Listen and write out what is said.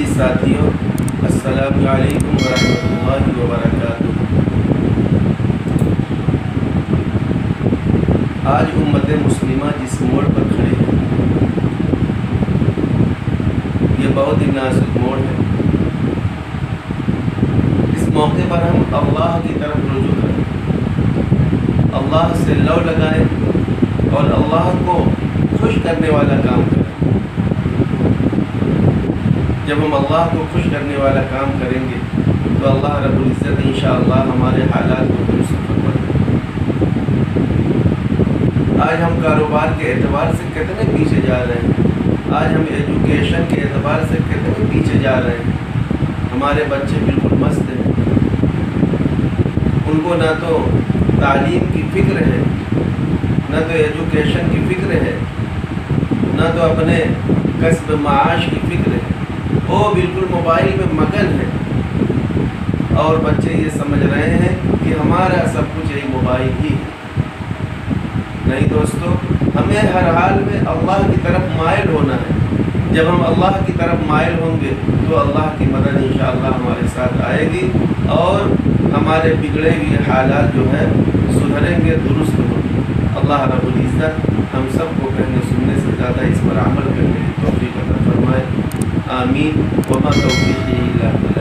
عزیز ساتھیوں، السلام علیکم ورحمۃ اللہ وبرکاتہ۔ آج امت مسلمہ جس موڑ پر کھڑی ہے، یہ بہت ہی نازک موڑ ہے۔ اس موقع پر ہم اللہ کی طرف رجوع کریں، اللہ سے لو لگائیں اور اللہ کو خوش کرنے والا کام کریں۔ جب ہم اللہ کو خوش کرنے والا کام کریں گے تو اللہ رب العزت انشاءاللہ ہمارے حالات کو درست فرما دے۔ آج ہم کاروبار کے اعتبار سے کتنے پیچھے جا رہے ہیں، آج ہم ایجوکیشن کے اعتبار سے کتنے پیچھے جا رہے ہیں۔ ہمارے بچے بالکل مست ہیں، ان کو نہ تو تعلیم کی فکر ہے، نہ تو ایجوکیشن کی فکر ہے، نہ تو اپنے کسب معاش کی فکر ہے، وہ بالکل موبائل میں مگن ہے۔ اور بچے یہ سمجھ رہے ہیں کہ ہمارا سب کچھ یہی موبائل ہی ہے۔ نہیں دوستو، ہمیں ہر حال میں اللہ کی طرف مائل ہونا ہے۔ جب ہم اللہ کی طرف مائل ہوں گے تو اللہ کی مدد انشاءاللہ ہمارے ساتھ آئے گی اور ہمارے بگڑے ہوئے حالات جو ہے سدھریں گے، درست ہوں گے۔ اللہ رب العزت ہم سب کو کہنے سننے سے زیادہ اس پر عمل کرنے کی توفیق عطا فرمائے، آمین۔ وما توفیقی الا باللہ۔